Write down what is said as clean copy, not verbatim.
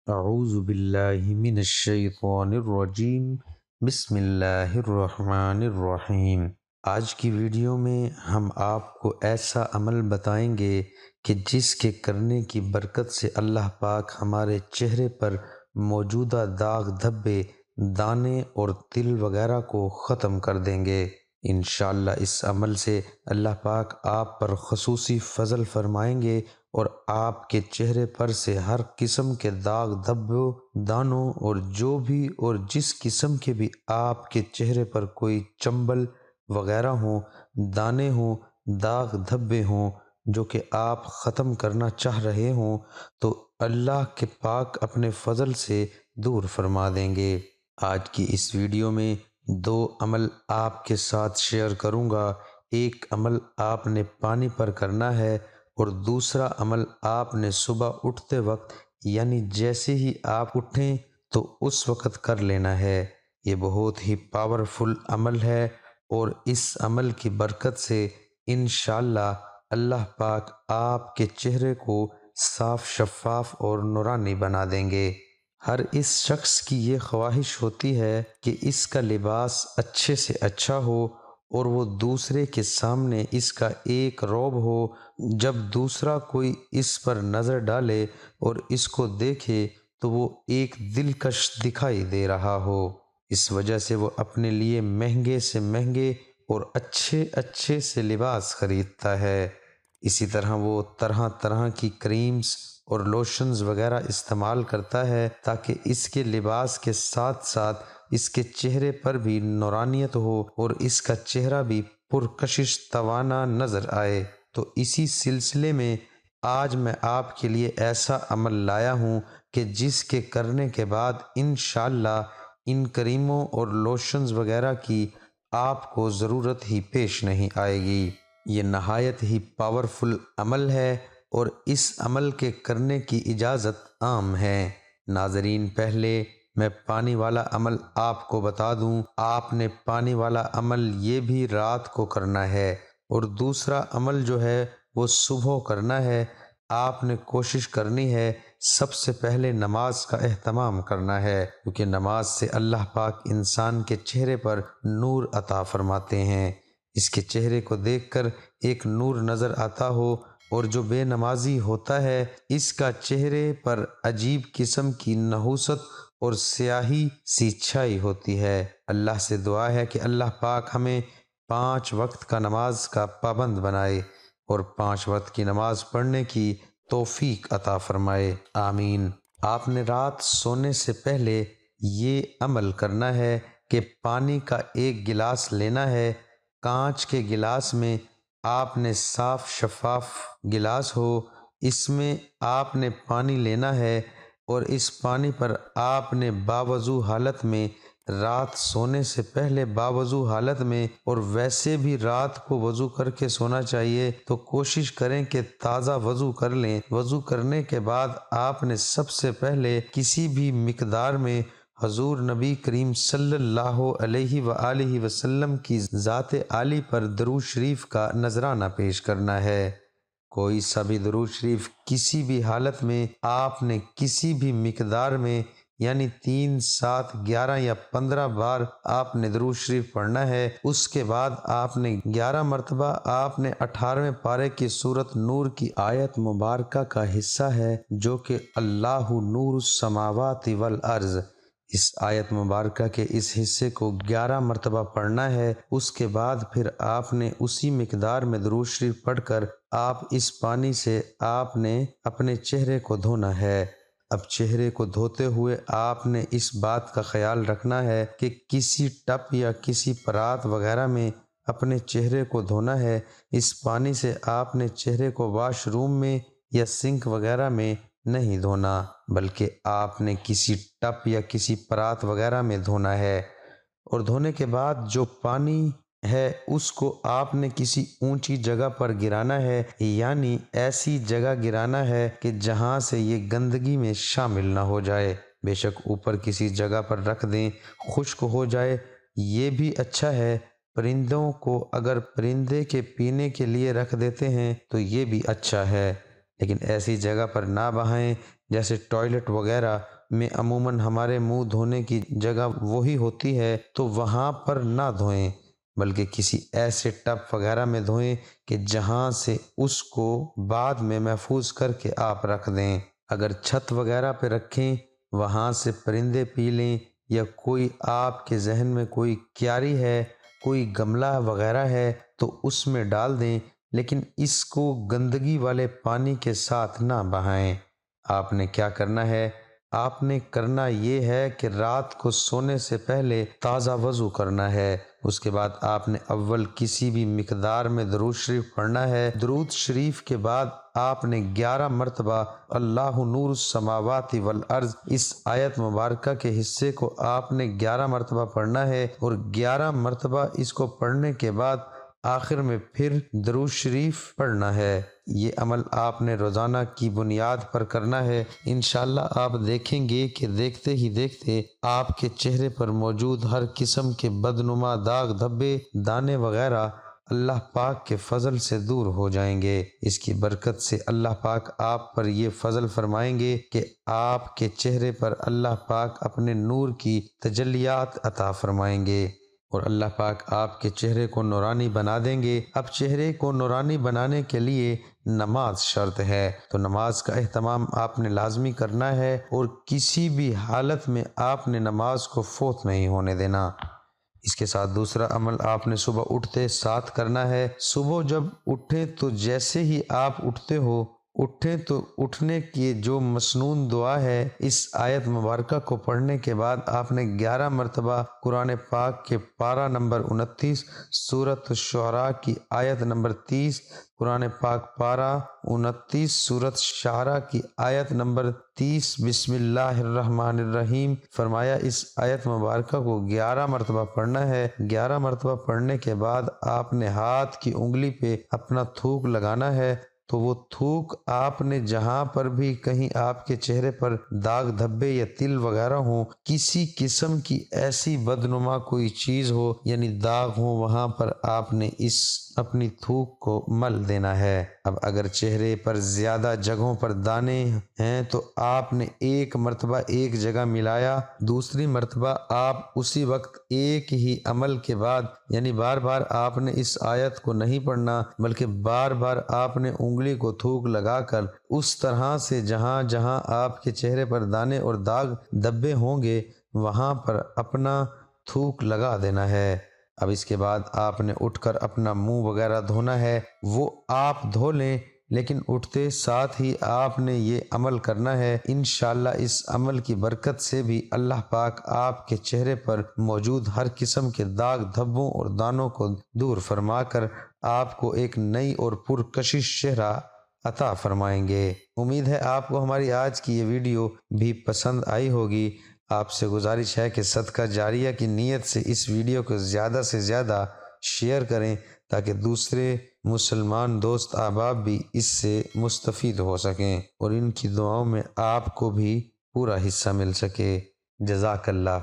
اعوذ باللہ من الشیطان الرجیم بسم اللہ الرحمن الرحیم۔ آج کی ویڈیو میں ہم آپ کو ایسا عمل بتائیں گے کہ جس کے کرنے کی برکت سے اللہ پاک ہمارے چہرے پر موجودہ داغ دھبے، دانے اور تل وغیرہ کو ختم کر دیں گے۔ انشاءاللہ اس عمل سے اللہ پاک آپ پر خصوصی فضل فرمائیں گے اور آپ کے چہرے پر سے ہر قسم کے داغ دھبوں، دانوں اور جس قسم کے بھی آپ کے چہرے پر کوئی چنبل وغیرہ ہوں، دانے ہوں، داغ دھبے ہوں جو کہ آپ ختم کرنا چاہ رہے ہوں تو اللہ کے پاک اپنے فضل سے دور فرما دیں گے۔ آج کی اس ویڈیو میں دو عمل آپ کے ساتھ شیئر کروں گا۔ ایک عمل آپ نے پانی پر کرنا ہے اور دوسرا عمل آپ نے صبح اٹھتے وقت یعنی جیسے ہی آپ اٹھیں تو اس وقت کر لینا ہے۔ یہ بہت ہی پاورفل عمل ہے اور اس عمل کی برکت سے انشاءاللہ اللہ پاک آپ کے چہرے کو صاف، شفاف اور نورانی بنا دیں گے۔ ہر اس شخص کی یہ خواہش ہوتی ہے کہ اس کا لباس اچھے سے اچھا ہو اور وہ دوسرے کے سامنے اس کا ایک روب ہو۔ جب دوسرا کوئی اس پر نظر ڈالے اور اس کو دیکھے تو وہ ایک دلکش دکھائی دے رہا ہو۔ اس وجہ سے وہ اپنے لیے مہنگے سے مہنگے اور اچھے سے لباس خریدتا ہے۔ اسی طرح وہ طرح طرح کی کریمز اور لوشنز وغیرہ استعمال کرتا ہے تاکہ اس کے لباس کے ساتھ ساتھ اس کے چہرے پر بھی نورانیت ہو اور اس کا چہرہ بھی پرکشش توانا نظر آئے۔ تو اسی سلسلے میں آج میں آپ کے لیے ایسا عمل لایا ہوں کہ جس کے کرنے کے بعد انشاءاللہ ان کریموں اور لوشنز وغیرہ کی آپ کو ضرورت ہی پیش نہیں آئے گی۔ یہ نہایت ہی پاورفل عمل ہے اور اس عمل کے کرنے کی اجازت عام ہے۔ ناظرین، پہلے میں پانی والا عمل آپ کو بتا دوں۔ آپ نے پانی والا عمل یہ بھی رات کو کرنا ہے اور دوسرا عمل جو ہے وہ صبح کرنا ہے۔ آپ نے کوشش کرنی ہے سب سے پہلے نماز کا اہتمام کرنا ہے، کیونکہ نماز سے اللہ پاک انسان کے چہرے پر نور عطا فرماتے ہیں۔ اس کے چہرے کو دیکھ کر ایک نور نظر آتا ہو، اور جو بے نمازی ہوتا ہے اس کا چہرے پر عجیب قسم کی نحوست اور سیاہی سی چھائی ہوتی ہے۔ اللہ سے دعا ہے کہ اللہ پاک ہمیں 5 وقت کا نماز کا پابند بنائے اور 5 وقت کی نماز پڑھنے کی توفیق عطا فرمائے، آمین۔ آپ نے رات سونے سے پہلے یہ عمل کرنا ہے کہ پانی کا ایک گلاس لینا ہے۔ کانچ کے گلاس میں آپ نے صاف شفاف گلاس ہو، اس میں آپ نے پانی لینا ہے اور اس پانی پر آپ نے باوضو حالت میں رات سونے سے پہلے باوضو حالت میں اور ویسے بھی رات کو وضو کر کے سونا چاہیے تو کوشش کریں کہ تازہ وضو کر لیں۔ وضو کرنے کے بعد آپ نے سب سے پہلے کسی بھی مقدار میں حضور نبی کریم صلی اللہ علیہ وآلہ وسلم کی ذات عالی پر درود شریف کا نذرانہ پیش کرنا ہے۔ کوئی سا بھی درود شریف کسی بھی حالت میں آپ نے کسی بھی مقدار میں یعنی 3، 7، 11 یا 15 بار آپ نے درود شریف پڑھنا ہے۔ اس کے بعد آپ نے 11 مرتبہ آپ نے 18ویں پارے کی سورۃ نور کی آیت مبارکہ کا حصہ ہے جو کہ اللہ نور السماوات والارض، اس آیت مبارکہ کے اس حصے کو 11 مرتبہ پڑھنا ہے۔ اس کے بعد پھر آپ نے اسی مقدار میں درود شریف پڑھ کر آپ اس پانی سے آپ نے اپنے چہرے کو دھونا ہے۔ اب چہرے کو دھوتے ہوئے آپ نے اس بات کا خیال رکھنا ہے کہ کسی ٹب یا کسی پرات وغیرہ میں اپنے چہرے کو دھونا ہے۔ اس پانی سے آپ نے چہرے کو واش روم میں یا سنک وغیرہ میں نہیں دھونا، بلکہ آپ نے کسی ٹب یا کسی پرات وغیرہ میں دھونا ہے، اور دھونے کے بعد جو پانی ہے اس کو آپ نے کسی اونچی جگہ پر گرانا ہے، یعنی ایسی جگہ گرانا ہے کہ جہاں سے یہ گندگی میں شامل نہ ہو جائے۔ بے شک اوپر کسی جگہ پر رکھ دیں، خشک ہو جائے یہ بھی اچھا ہے۔ پرندوں کو اگر پرندے کے پینے کے لیے رکھ دیتے ہیں تو یہ بھی اچھا ہے، لیکن ایسی جگہ پر نہ بہائیں جیسے ٹوائلٹ وغیرہ، میں عموماً ہمارے منہ دھونے کی جگہ وہی ہوتی ہے تو وہاں پر نہ دھوئیں، بلکہ کسی ایسے ٹب وغیرہ میں دھوئیں کہ جہاں سے اس کو بعد میں محفوظ کر کے آپ رکھ دیں۔ اگر چھت وغیرہ پہ رکھیں، وہاں سے پرندے پی لیں، یا کوئی آپ کے ذہن میں کوئی کیاری ہے، کوئی گملہ وغیرہ ہے تو اس میں ڈال دیں، لیکن اس کو گندگی والے پانی کے ساتھ نہ بہائیں۔ آپ نے کیا کرنا ہے؟ آپ نے کرنا یہ ہے کہ رات کو سونے سے پہلے تازہ وضو کرنا ہے۔ اس کے بعد آپ نے اول کسی بھی مقدار میں درود شریف پڑھنا ہے۔ درود شریف کے بعد آپ نے 11 مرتبہ اللہ نور السماوات والارض اس آیت مبارکہ کے حصے کو آپ نے 11 مرتبہ پڑھنا ہے، اور 11 مرتبہ اس کو پڑھنے کے بعد آخر میں پھر درود شریف پڑھنا ہے۔ یہ عمل آپ نے روزانہ کی بنیاد پر کرنا ہے۔ انشاءاللہ آپ دیکھیں گے کہ دیکھتے ہی دیکھتے آپ کے چہرے پر موجود ہر قسم کے بدنما داغ دھبے دانے وغیرہ اللہ پاک کے فضل سے دور ہو جائیں گے۔ اس کی برکت سے اللہ پاک آپ پر یہ فضل فرمائیں گے کہ آپ کے چہرے پر اللہ پاک اپنے نور کی تجلیات عطا فرمائیں گے، اور اللہ پاک آپ کے چہرے کو نورانی بنا دیں گے۔ اب چہرے کو نورانی بنانے کے لیے نماز شرط ہے، تو نماز کا اہتمام آپ نے لازمی کرنا ہے، اور کسی بھی حالت میں آپ نے نماز کو فوت نہیں ہونے دینا۔ اس کے ساتھ دوسرا عمل آپ نے صبح اٹھتے ساتھ کرنا ہے۔ صبح جب اٹھیں تو جیسے ہی آپ اٹھیں تو اٹھنے کی جو مسنون دعا ہے، اس آیت مبارکہ کو پڑھنے کے بعد آپ نے 11 مرتبہ قرآن پاک کے پارہ نمبر 29 سورۃ الشعراء کی آیت نمبر 30، قرآن پاک پارہ 29 سورۃ شعراء کی آیت نمبر 30 بسم اللہ الرحمن الرحیم فرمایا۔ اس آیت مبارکہ کو 11 مرتبہ پڑھنا ہے۔ 11 مرتبہ پڑھنے کے بعد آپ نے ہاتھ کی انگلی پہ اپنا تھوک لگانا ہے، تو وہ تھوک آپ نے جہاں پر بھی کہیں آپ کے چہرے پر داغ دھبے یا تل وغیرہ ہوں، کسی قسم کی ایسی بدنما کوئی چیز ہو یعنی داغ ہو، وہاں پر آپ نے اس اپنی تھوک کو مل دینا ہے۔ اب اگر چہرے پر زیادہ جگہوں پر دانے ہیں تو آپ نے ایک مرتبہ ایک جگہ ملایا، دوسری مرتبہ آپ اسی وقت ایک ہی عمل کے بعد، یعنی بار بار آپ نے اس آیت کو نہیں پڑھنا، بلکہ بار بار آپ نے انگلی کو تھوک لگا کر اس طرح سے جہاں جہاں آپ کے چہرے پر دانے اور داغ دبے ہوں گے وہاں پر اپنا تھوک لگا دینا ہے۔ اب اس کے بعد آپ نے اٹھ کر اپنا منہ وغیرہ دھونا ہے، وہ آپ دھو لیں، لیکن اٹھتے ساتھ ہی آپ نے یہ عمل کرنا ہے۔ انشاءاللہ اس عمل کی برکت سے بھی اللہ پاک آپ کے چہرے پر موجود ہر قسم کے داغ دھبوں اور دانوں کو دور فرما کر آپ کو ایک نئی اور پرکشش چہرہ عطا فرمائیں گے۔ امید ہے آپ کو ہماری آج کی یہ ویڈیو بھی پسند آئی ہوگی۔ آپ سے گزارش ہے کہ صدقہ جاریہ کی نیت سے اس ویڈیو کو زیادہ سے زیادہ شیئر کریں، تاکہ دوسرے مسلمان دوست احباب بھی اس سے مستفید ہو سکیں، اور ان کی دعاؤں میں آپ کو بھی پورا حصہ مل سکے۔ جزاک اللہ۔